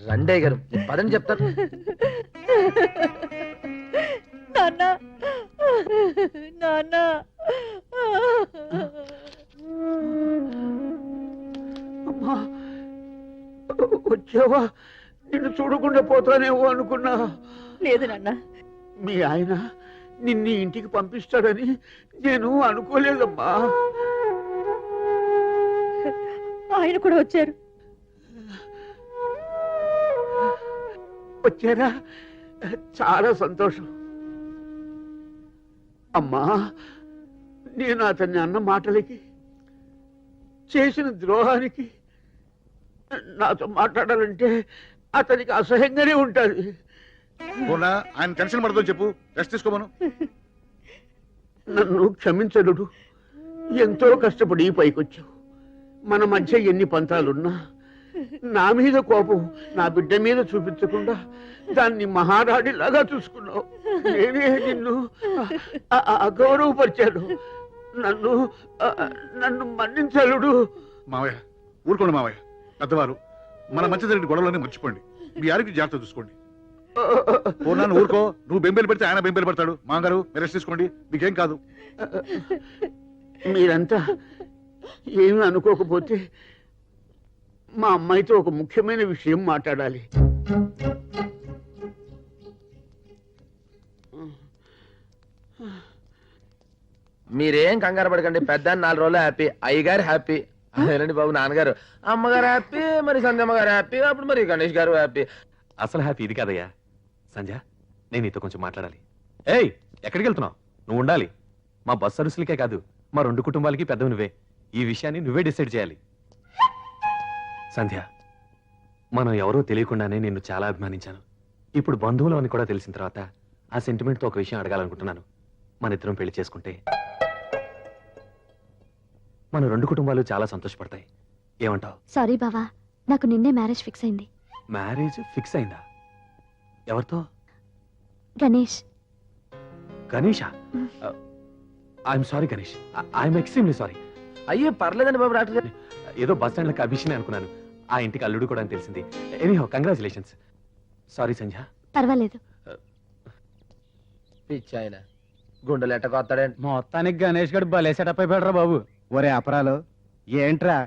రండే గారు పదని చెప్తాను. నాన్న నాన్న అమ్మా వచ్చావా? నిన్ను చూడకుండా పోతానేమో అనుకున్నా. లేదు నాన్న. మీ ఆయన నిన్ను ఇంటికి పంపిస్తాడని నేను అనుకోలేదమ్మా. ఆయన కూడా వచ్చారు. వచ్చారా? చాలా సంతోషం. అమ్మా, నేను అతన్ని అన్న మాటలకి, చేసిన ద్రోహానికి నాతో మాట్లాడాలంటే అతనికి అసహ్యంగానే ఉంటుంది. ఆయన టెన్షన్ పడదో చెప్పు, రెస్ట్ తీసుకోమను. నన్ను క్షమించడు. ఎంతో కష్టపడి పైకొచ్చావు. మన మధ్య ఎన్ని పంతాలున్నా నా మీద కోపం నా బిడ్డ మీద చూపించకుండా దాన్ని మహారాణిలాగా చూసుకున్నావు. నేనే నిన్ను అగౌరవపరిచాను. నన్ను నన్ను మన్నించలుడు. మావయ్య ఊరుకోండి మావయ్య, పెద్దవారు. మన మధ్య జరిగిన గొడవలన్నీ మర్చిపోండి. మీ ఆరోగ్యం జాగ్రత్త చూసుకోండి. పూర్ణాన్ని ఊరుకో. నువ్వు బెంబేలు పెడితే ఆయన బెంబేలు పడతాడు. మామగారు రెస్ట్ తీసుకోండి, మీకేం కాదు. మీరంతా ఏమి అనుకోకపోతే మా అమ్మాయితో ఒక ముఖ్యమైన విషయం మాట్లాడాలి. మీరేం కంగారు పడకండి. పెద్ద 4 రోజులు హ్యాపీ, అయ్యగారు హ్యాపీ. అదేనండి బాబు, నాన్నగారు అమ్మగారు హ్యాపీ, మరి సంధ్యమ్మ గారు హ్యాపీ, అప్పుడు మరి గణేష్ గారు హ్యాపీ. అసలు హ్యాపీ ఇది కాదయ్యా. సంధ్య, నేను నీతో కొంచెం మాట్లాడాలి. ఏయ్, ఎక్కడికి వెళ్తున్నావు? నువ్వు ఉండాలి. మా బస్ సర్వీసులకే కాదు, మా 2 కుటుంబాలకి పెద్దవి నువ్వే. ఈ విషయాన్ని నువ్వే డిసైడ్ చేయాలి. సంధ్య, మనం ఎవరో తెలియకుండానే నిన్ను చాలా అభిమానించాను. ఇప్పుడు బంధువులు అని కూడా తెలిసిన తర్వాత ఆ సెంటిమెంట్తో ఒక విషయం అడగాలనుకుంటున్నాను. మన ఇద్దరం పెళ్లి చేసుకుంటే మన 2 కుటుంబాలు చాలా సంతోషపడతాయి. ఏమంటావు? సారీ బావా, నాకు నిన్నే మ్యారేజ్ ఫిక్స్ అయింది. మ్యారేజ్ ఫిక్స్ అయిందా? ఎవరితో? Ganesh. Ganesha? I'm sorry Ganesh, I'm extremely sorry. అయ్యో పర్లేదండి బాబు, డాక్టర్ గారు. ఏదో బస్ స్టాండ్ లో అభిషేక్ అనుకున్నాను. ఆ ఇంటికి అల్లుడు కూడా అని తెలిసింది. Anyhow congratulations. సారీ సంధ్య. పర్వాలేదు. పిచ్చి ఆయన గుండెలు ఎట్టకొస్తాడండి. మొత్తానికి గణేష్ గడు భలే సెటప్ అయిపోయాడు బాబు. ఒరే అపరాలు, ఏంట్రా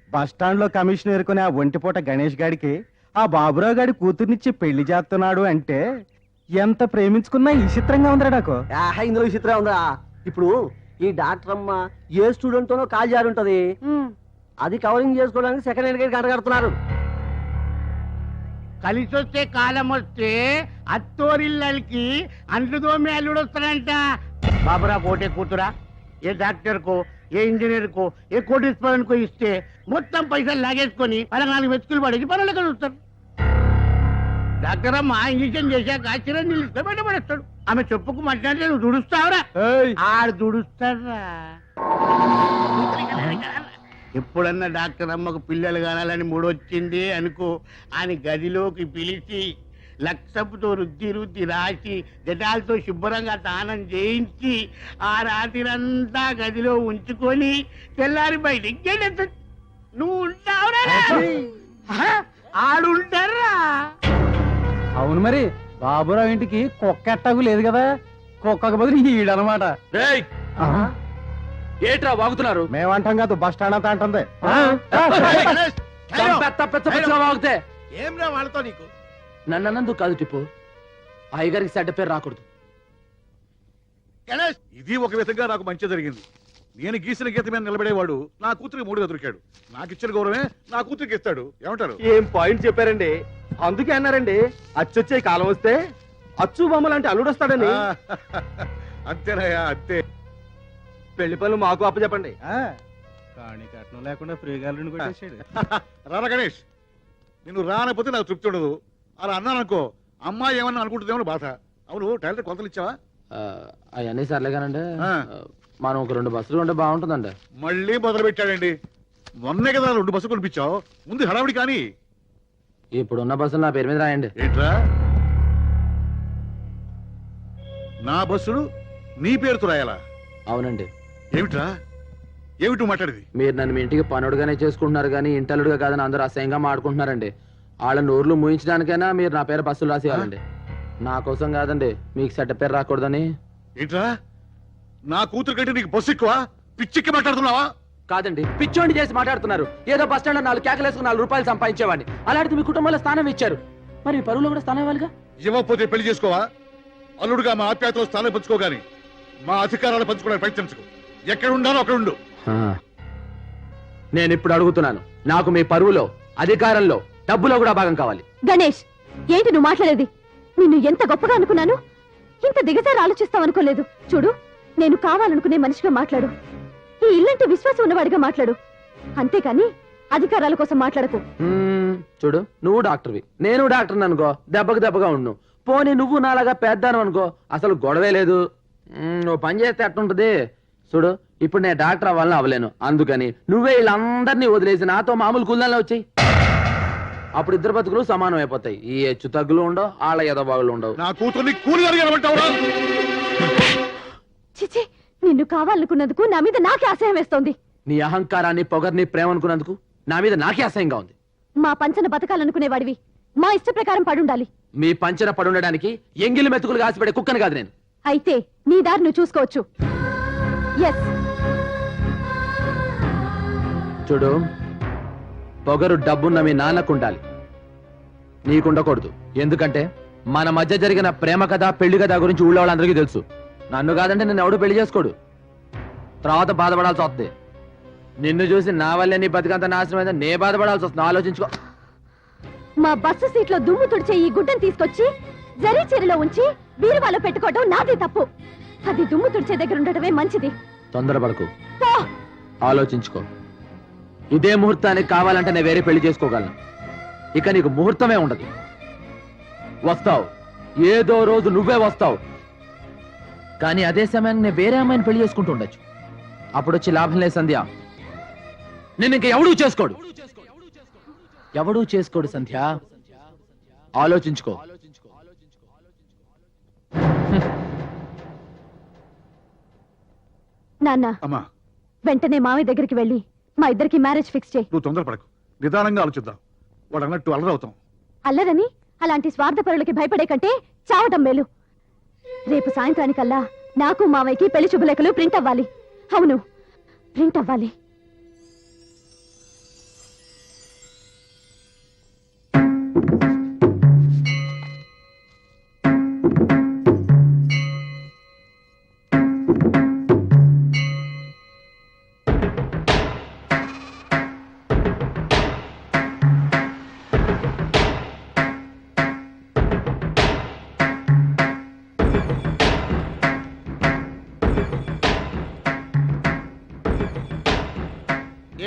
బస్ స్టాండ్ లో కమిషన్ ఎరుకునే ఆ ఒంటిపూట గణేష్ గాడికి ఆ బాబురావు గాడి కూతుర్నిచ్చి పెళ్లి చేస్తున్నాడు అంటే ఎంత ప్రేమించుకున్నా ఈ చిత్రంగా ఉందిరా నాకు. ఇందులో ఈ చిత్రం ఉందా? ఇప్పుడు ఈ డాక్టర్ అమ్మ ఏ స్టూడెంట్ తోనో కాల్ జారి ఉంటది, అది కవరింగ్ చేసుకోవడానికి సెకండ్ హ్యాండ్ గంట కడుతున్నారు. కలిసి వస్తే కాలం వస్తే అత్తోరిల్లకి అంట్లు తోమి అల్లుడు వస్తాడంట. బాబురా కోటే కూతురా ఏ డాక్టర్ కో, ఏ ఇంజనీర్ కో, ఏ కోటీశ్వరన్ కో ఇస్తే మొత్తం పైసలు లాగేసుకొని 14 వెతుకులు పడేసి పనులు కలుస్తారు. డాక్టర్ అమ్మ ఇంజక్షన్ చేశాక చిరంజీవి ఇస్తే బయటపడేస్తాడు. ఆమె చెప్పుకు మాట్లాడితే నువ్వు దుడుస్తావురా? ఆడు దుడుస్తాడ్రా. ఎప్పుడన్నా డాక్టర్ అమ్మకు పిల్లలు కానాలని మూడొచ్చింది అనుకో, ఆయన గదిలోకి పిలిచి లక్షపుతో రుద్ది రాసి జటాలతో శుభ్రంగా స్నానం చేయించి ఆ రాత్రిరంతా గదిలో ఉంచుకొని తెల్లారి బయటికి గెలుస్తాడు. నువ్వు ఉంటావురా? ఆడుంటారా? అవును మరి, బాబురావు ఇంటికి కుక్క ఎట్టాగు లేదు కదా, కుక్కకు బదులు ఈడనమాట. ఏట్రా వాగుతున్నారు? మేమంటాం కాదు, బస్ స్టాండ్ అంతా అంటుంది. వాగితే ఏం రా వాళ్ళతో నీకు? నన్ను అన్నందుకు కాదు టిప్పు, అయ్యగారికి చెడ్డ పేరు రాకూడదు. ఇది ఒక విధంగా నాకు మంచి జరిగింది. నేను గీసిన గీత మీద నిలబడేవాడు నా కూతురికి 3గా దొరికాడు. నాకు ఇచ్చిన గౌరవమే నా కూతురికి ఇస్తాడు. ఏమంటారు? ఏం పాయింట్ చెప్పారండి. అందుకే అన్నారండి, అచ్చొచ్చే కాలం వస్తే అచ్చు బొమ్మలాంటి అల్లుడు వస్తాడని. అంతేనయ్యా, అంతే. పెళ్లి పనులు మాకు అప్పచెప్పండి. కానీ కట్నం లేకుండా ఫ్రీగా అల్లుడిని కొట్టేసాడు. రారా గణేష్, నిన్ను రానపోతే నాకు తృప్తి ఉండదు. అలా అన్నాననుకో, అమ్మాయి ఏమన్నా అనుకుంటుందేమో బాధ. అవును, టైలర్ కొలతలు ఇచ్చావా? అవన్నీ సర్లేగానండి, మనం ఒక 2 బస్సులు ఉంటే బాగుంటుందండి. మళ్ళీ మొదలు పెట్టాడండి. మొన్నే కదా 2 బస్సులు కొనిపించావు. ముందు హడావిడి కానీ. ఇప్పుడున్న బస్సులు నా పేరు మీద రాయండి. ఏంట్రా? నా బస్సులు నీ పేరుతో రాయాలా? అవునండి. ఏమిట్రా ఏమిటి నువ్వు మాట్లాడేది? మీరు నన్ను మీ ఇంటికి పనుడుగానే చేసుకుంటున్నారు కానీ ఇంటలుడుగా కాదని అందరూ అసహ్యంగా మాడుకుంటున్నారండి. వాళ్ళ నోర్లు మూయించడానికైనా మీరు నా పేరు బస్సులు రాసేయాలండి. నా కోసం కాదండి, మీకు చెడ్డ పేరు రాకూడదని. ఏంట్రా నా కూతురు కంటే నీకు బస్సు ఎక్కువ? పిచ్చిక్కి మాట్లాడుతున్నావా? కాదండి, పిచ్చోండి చేసి మాట్లాడుతున్నారు. ఏదో బస్ స్టాండ్ లో 4 కేకలేసుకుని 4 రూపాయలు సంపాదించేవాడిని. అలాంటిది మీ కుటుంబంలో స్థానం ఇచ్చారు, మరి మీ పరువులో కూడా స్థానం ఇవ్వాలిగా. ఇవ్వకపోతే పెళ్లి చేసుకోవా? అల్లుడుగా మా ఆప్యాయతలో స్థానం పంచుకోగాని మా అధికారాలు పంచుకోవడానికి ప్రయత్నించుకో. ఎక్కడ ఉండాలో అక్కడ ఉండు. నేను ఇప్పుడు అడుగుతున్నాను, నాకు మీ పరువులో, అధికారంలో, డబ్బులో కూడా భాగం కావాలి. గణేష్, ఏంటి నువ్వు మాట్లాడేది? నిన్ను ఎంత గొప్పగా అనుకున్నాను, ఇంత దిగజారి ఆలోచిస్తావనుకోలేదు. చూడు, నేను కావాలనుకునే మనిషిగా మాట్లాడు, ఈ ఇల్లంటే విశ్వాసం ఉన్నవాడిగా మాట్లాడు, అంతేకాని అధికారాల కోసం మాట్లాడకు. చూడు, నువ్వు డాక్టర్వి, నేను డాక్టర్ని అనుకో, దెబ్బకు దెబ్బగా ఉండు. పోనీ నువ్వు నాలాగా పెద్దాను అనుకో, అసలు గొడవే లేదు. నువ్వు పని చేస్తే ఎట్టుంటది? చూడు, ఇప్పుడు నేను డాక్టర్ అవ్వాలని అవ్వలేను, అందుకని నువ్వే వీళ్ళందరినీ వదిలేసి నాతో మామూలు కుల్దాల్లో వచ్చాయి. అప్పుడు ఇద్దరు బతుకులు సమానం అయిపోతాయి. ఈ హెచ్చు తగ్గులు ఉండవు, వాళ్ళ ఎదబాగులు ఉండవు. నా కూతుర్ని కూలిదానిగా చిచి, నిన్ను కావాలనుకున్నందుకు నా మీద నాకే అసహ్యం వేస్తోంది. నీ అహంకారాన్ని, పొగర్ని, ప్రేమ అనుకున్నందుకు నా మీద నాకే అసహ్యంగా ఉంది. మా పంచన బతకాలనుకునేవాడివి మా ఇష్ట ప్రకారం పడుండాలి. మీ పంచన పడుండడానికి ఎంగిలి మెతుకులు కాసిపడే కుక్కను కాదు నేను. అయితే నీ దారి నువ్వు చూసుకోవచ్చు. ఎస్, చూడు, పొగరు డబ్బున్న మీ నాన్నకుండాలి, నీకుండకూడదు. ఎందుకంటే మన మధ్య జరిగిన ప్రేమ కథ, పెళ్లి కథ గురించి ఊళ్ళో వాళ్ళందరికీ తెలుసు. నన్ను కాదంటే నేను ఎవడు పెళ్లి చేసుకోడు, తర్వాత బాధపడాల్సి వస్తుంది. నిన్ను చూసి నా వల్లే నీ బతికంత నాశనం అయిందని నే బాధపడాల్సి వస్తుంది. ఆలోచించుకో. మా బస్సు సీట్లో దుమ్ము తుడిచే ఈ గుడ్డను తీసుకొచ్చి జరీ చీరలో ఉంచి బీరువాలో పెట్టుకోవడం నాదే తప్పు. అది దుమ్ము తుడిచే దగ్గర ఉండటమే మంచిది. తొందరపడకు, ఆలోచించుకో. ఇదే ముహూర్తానికి కావాలంటే నేను వేరే పెళ్లి చేసుకోగలను. ఇక నీకు ముహూర్తమే ఉండదు. వస్తావు, ఏదో రోజు నువ్వే వస్తావు, కానీ అదే సమయాన్ని నేను వేరే అమ్మాయిని పెళ్లి చేసుకుంటూ ఉండొచ్చు. అప్పుడు వచ్చి లాభం లేదు సంధ్య, నేను ఇంక ఎవడూ చేసుకోడు. ఎవడూ చేసుకోడు సంధ్య, ఆలోచించుకో. నాన్న, అమ్మా, వెంటనే మామయ్య దగ్గరికి వెళ్ళి మా ఇద్దరికి మ్యారేజ్ ఫిక్స్ చేయి. నువ్వు తొందరపడకు, నిదానంగా ఆలోచిద్దాం. వాడు అన్నట్టు అల్లరవుతాం. అల్లరని అలాంటి స్వార్థపరులకి భయపడే కంటే చావటం మేలు. రేపు సాయంత్రానికల్లా నాకు మావయ్యకి పెళ్లి శుభలేఖలు ప్రింట్ అవ్వాలి. అవును, ప్రింట్ అవ్వాలి.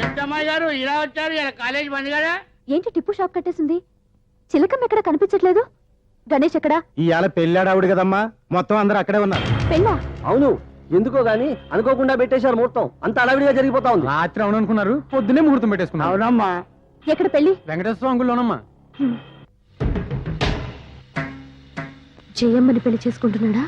ఏంటమ్మాయి గారు ఇలా వచ్చారు? ఇలా కాలేజ్ బంద్ కదా? ఏంటి టిప్పు షాప్ కట్టేసింది? చిలకం ఎక్కడ కనిపించట్లేదు. గణేష్ ఎక్కడా? ఇవాళ పెళ్ళాడావుడు కదమ్మా, మొత్తం అందరూ అక్కడే ఉన్నారు. పెళ్ళా? అవును, ఎందుకో గాని అనుకోకుండా పెట్టేశారు ముహూర్తం. అంత అలవిడిగా జరిగిపోతా ఉంది. రాత్రి అవును అనుకున్నారు, పొద్దునే ముహూర్తం పెట్టేసుకున్నారు. అవునమ్మా. ఎక్కడ పెళ్లి? వెంకటేశ్వర అంగుల్లోనమ్మా. జయమ్మని పెళ్లి చేసుకుంటున్నాడా?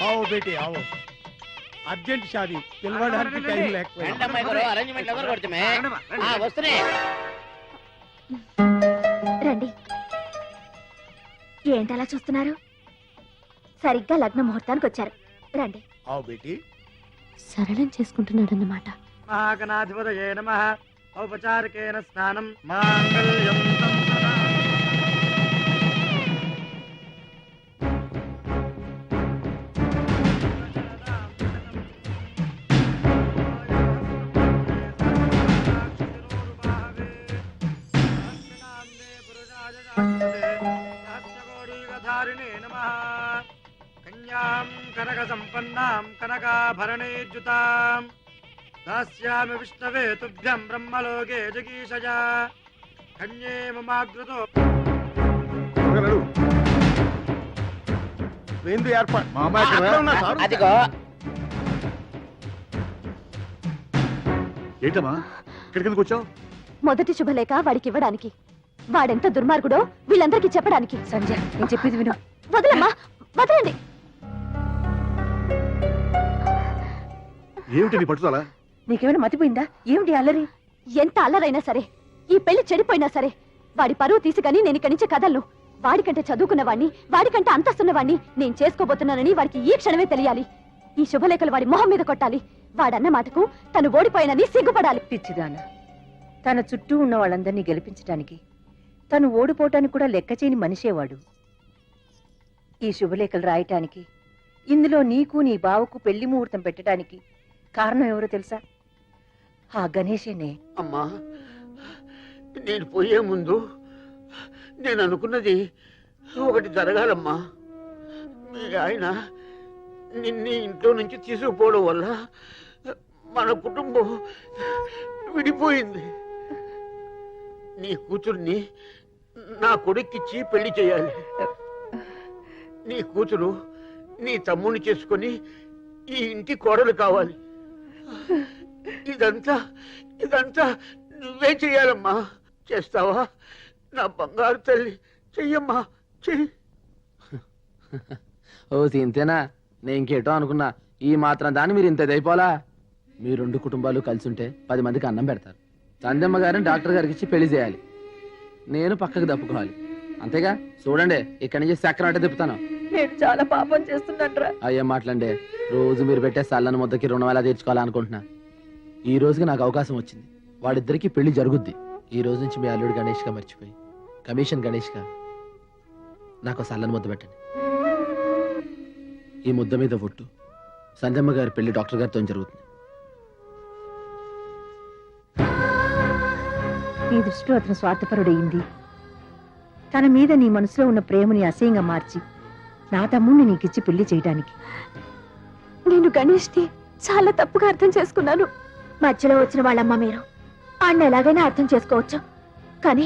आओ बेटे आओ, अर्जेंट शादी పిలవడానికి టైం లేకపోయింది. రండి. ఏంటలా చూస్తున్నారు? సరిగ్గా లగ్న ముహూర్తానికి వచ్చారు. రండి. आओ बेटी. సరళం చేసుకుంటున్నాడన్నమాట. మహాగణాధిపతయే నమః. ఔపచారికేన స్నానం మాంగళ్యం తంతునా. కన్యాం కనక సంపన్నాం కనకాభరణేర్జుతాం దాస్యామి విష్ణవే తుభ్యం బ్రహ్మలోకే జగీషజా కన్యే మమాగ్రతో వెందు ఏర్పాటు మా అమ్మాయి ఎక్కడ? అక్కడ ఉన్నా సార్. అదిగో ఏంటమ్మా ఇక్కడికి ఎందుకు వచ్చావు? మొదటి శుభలేఖ వాడికి ఇవ్వడానికి. వాడెంత దుర్మార్గుడో వీళ్ళందరికీ చెప్పడానికి. సంజయ్ నేను చెప్పేది విను. వదలమ్మా, వదలండి. ఏమిటి నీ పట్టుదల? నీకేమైనా మతిపోయిందా? ఏమిటి అల్లరి? ఎంత అల్లరైనా సరే, ఈ పెళ్లి చెడిపోయినా సరే, వాడి పరువు తీసుకని నేను ఇక్కడి నుంచి కదలను. వాడికంటే చదువుకున్నవాణ్ణి, వాడికంటే అంతస్తున్నవాణ్ణి నేను చేసుకోబోతున్నానని వాడికి ఈ క్షణమే తెలియాలి. ఈ శుభలేఖలు వాడి మొహం మీద కొట్టాలి. వాడన్న మాటకు తను ఓడిపోయినని సిగ్గుపడాలి. పిచ్చిదాన, తన చుట్టూ ఉన్న వాళ్ళందరినీ గెలిపించడానికి తను ఓడిపోవటానికి కూడా లెక్క చేయని మనిషేవాడు. ఈ శుభలేఖలు రాయటానికి, ఇందులో నీకు నీ బావకు పెళ్లి ముహూర్తం పెట్టడానికి కారణం ఎవరో తెలుసా? ఆ గణేశేనే. అమ్మా, నేను పోయే ముందు నేను అనుకున్నది ఒకటి జరగాలమ్మా. మీ ఆయన నిన్ను ఇంట్లో నుంచి తీసుకుపోవడం వల్ల మన కుటుంబం విడిపోయింది. నీ కూతుర్ని నా కొడుక్కిచ్చి పెళ్లి చేయాలి. నీ కూతురు నీ తమ్ముని చేసుకొని ఈ ఇంటి కోడలు కావాలి. ఇదంతా నువ్వే చెయ్యాలమ్మా. చేస్తావా? నా బంగారు తల్లి, చెయ్యమ్మా, చెయ్యి. ఓ ఇంతేనా? నేను ఇంకేటో అనుకున్నా. ఈ మాత్రం దాన్ని మీరు ఇంత దైపోలా? మీ రెండు కుటుంబాలు కలిసి ఉంటే 10 మందికి అన్నం పెడతారు. సందమ్మ గారిని డాక్టర్ గారికి ఇచ్చి పెళ్లి చేయాలి. నేను పక్కకు తప్పుకోవాలి. అంతేగా? చూడండి, ఇక్కడి నుంచి చక్రం అంటే తిప్పుతాను. నేను చాలా పాపం చేస్తున్నాను. అయ్యేం మాట్లాడండి. రోజు మీరు పెట్టే సల్లని ముద్దకి రుణం ఎలా తీర్చుకోవాలనుకుంటున్నా. ఈ రోజుకి నాకు అవకాశం వచ్చింది. వాడిద్దరికి పెళ్లి జరుగుద్ది. ఈ రోజు నుంచి మీ అల్లుడు గణేష్ గా మర్చిపోయి కమిషన్ గణేష్ గా నాకు సల్లని ముద్ద పెట్టండి. ఈ ముద్ద మీద ఒట్టు, సంధ్యమ్మ గారి పెళ్లి డాక్టర్ గారితో జరుగుతుంది. నీ దృష్టిలో అతను స్వార్థపరుడయింది. తన మీద నీ మనసులో ఉన్న ప్రేమని అసహ్యంగా మార్చి నా తమ్ముడిని నీకిచ్చి పెళ్లి చేయడానికి. నేను గణేష్ని చాలా తప్పుగా అర్థం చేసుకున్నాను. మధ్యలో వచ్చిన వాళ్ళమ్మ మీరు ఆయన ఎలాగైనా అర్థం చేసుకోవచ్చు, కానీ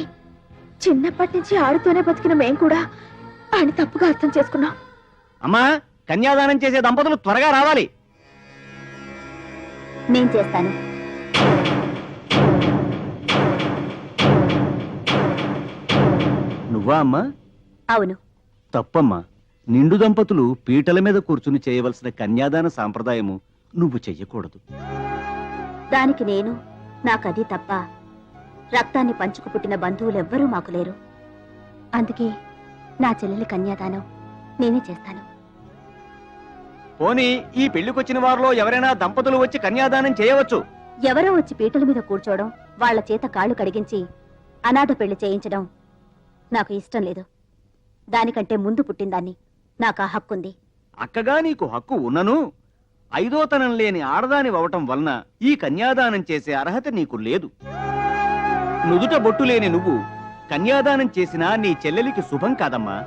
చిన్నప్పటి నుంచి ఆడుతూనే బతికిన మేం కూడా ఆయన తప్పుగా అర్థం చేసుకున్నాం. అమ్మా, కన్యాదానం చేసే దంపతులు త్వరగా రావాలి. నేను చేస్తాను. నువ్వా అమ్మా? అవును. తప్పమ్మా. నిండు దంపతులు పీటల మీద కూర్చుని చేయవలసిన కన్యాదాన సాంప్రదాయము నువ్వు చెయ్యకూడదు. దానికి నేను, నాకది తప్ప రక్తాన్ని పంచుకు పుట్టిన బంధువులెవ్వరూ మాకు లేరు. అందుకే నా చెల్లెలి కన్యాదానం నేనే చేస్తాను. పోనీ ఈ పెళ్లికొచ్చిన వారిలో ఎవరైనా దంపతులు వచ్చి కన్యాదానం చేయవచ్చు. ఎవరో వచ్చి పీటల మీద కూర్చోవడం, వాళ్ల చేత కాళ్ళు కడిగించి అనాథ పెళ్లి చేయించడం నాకు ఇష్టం లేదు. దానికంటే ముందు పుట్టిందాన్ని నాకు ఆ హక్కుంది. అక్కగా నీకు హక్కు ఉన్నను, ఐదోతనం లేని ఆడదాని అవటం వలన ఈ కన్యాదానం చేసే అర్హత నీకు లేదు. నుదుట బొట్టు లేని నువ్వు కన్యాదానం చేసినా నీ చెల్లెలికి శుభం కాదమ్మా.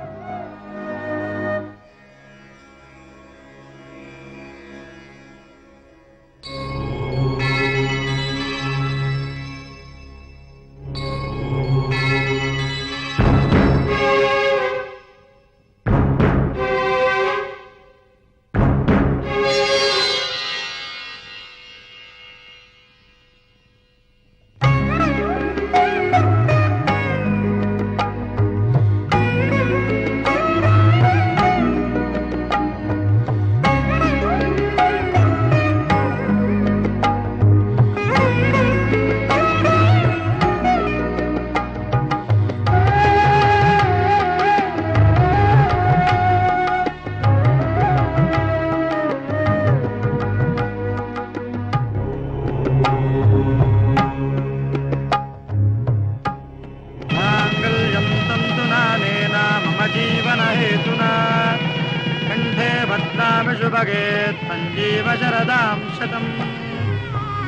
शुभगे संजीव शरदां शतम्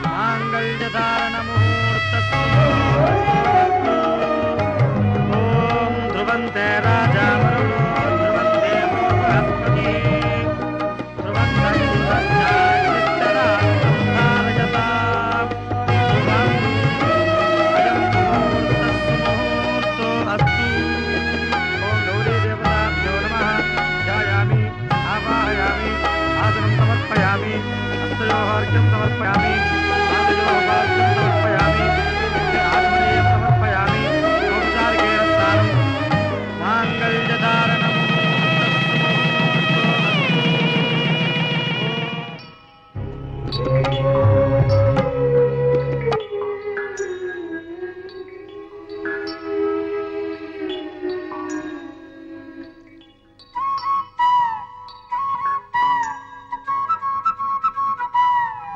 मांगल्यधारणमुहूर्तस्तु ॐ ध्रुवन्ते राजा वरुणो ध्रुवन्ते बृहस्पति ध्रुवन्तं ध्रुवन्ताग्निश्चराजताम् ध्रुवम् अयं मुहूर्तस्तु मुहूर्तो अस्तु ॐ गौरीदेवताभ्यो नमः ध्यायामि వివాహార్థం సమర్పయామి ఆదిలోపార్థం సమర్పయామి ఆత్మనీయం సమర్పయామి ఔపచారికేన స్నానం మాంగళ్యధారణం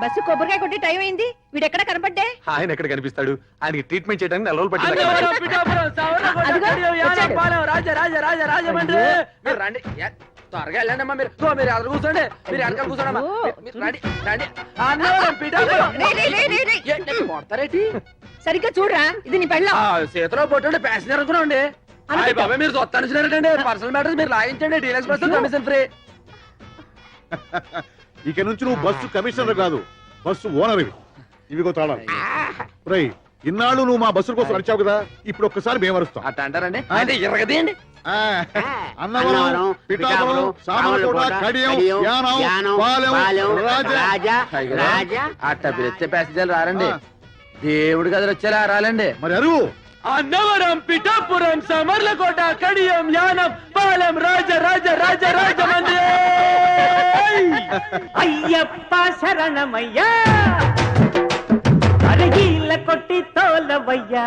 బస్సు కొబ్బరికాయ కొట్టి టైం అయింది వీడెక్కడ కనపడ్డే ఆయన ఎక్కడ కనిపిస్తాడు ఆయనకి ట్రీట్మెంట్ చేయడానికి నెల రోజులు పట్టింది అన్నవరం, పిఠాపురం, సవరకొండ, అదిగో, కడియం, యానం, వచ్చాడు. పాలెం, రాజమండ్రి. మీరు రండి త్వరగా వెళ్ళండి అమ్మా మీరు ఎక్కడ కూర్చోండి మీరు వెనకాల కూర్చోండి రండి అన్నవరం, పిఠాపురం. ఏంటి, కొడతారేంటి? సరిగ్గా చూడరా ఇది నీ పెళ్ళం చేతిలో పొట్టండి ప్యాసింజర్ అనుకున్నాండి అయ్య బాబాయ్ మీరు సొత్తానిచ్చినారండి పర్సనల్ మ్యాటర్స్ మీరు లాగించండి డీలక్స్ బస్ కమిషన్ ఫ్రీ. ఇక నుంచి నువ్వు బస్సు కమిషనర్ కాదు బస్సు ఓనర్ ఇవిగో తాళాలు రై ఇన్నాళ్ళు నువ్వు మా బస్సుల కోసం నడిచావు కదా ఇప్పుడు ఒక్కసారి మేము అరుస్తాం అట్ట అంటారండి అయితే ఇరగదేయండి. అన్నవరం పిఠాపురం సామర్లకోట కడియం యానం పాలెం రాజా అట్ట పిలిస్తే ప్యాసింజర్లు రారండి దేవుడి గదిలో వచ్చేలా రాలండి. మరి అరువు అన్నవరం, పిఠాపురం, సమర్లకోట, కడియం, యానం, పాలెం, రాజమండ్రి. అయ్యప్ప శరణమయ్యా అరగీల కొట్టి తోలవయ్యా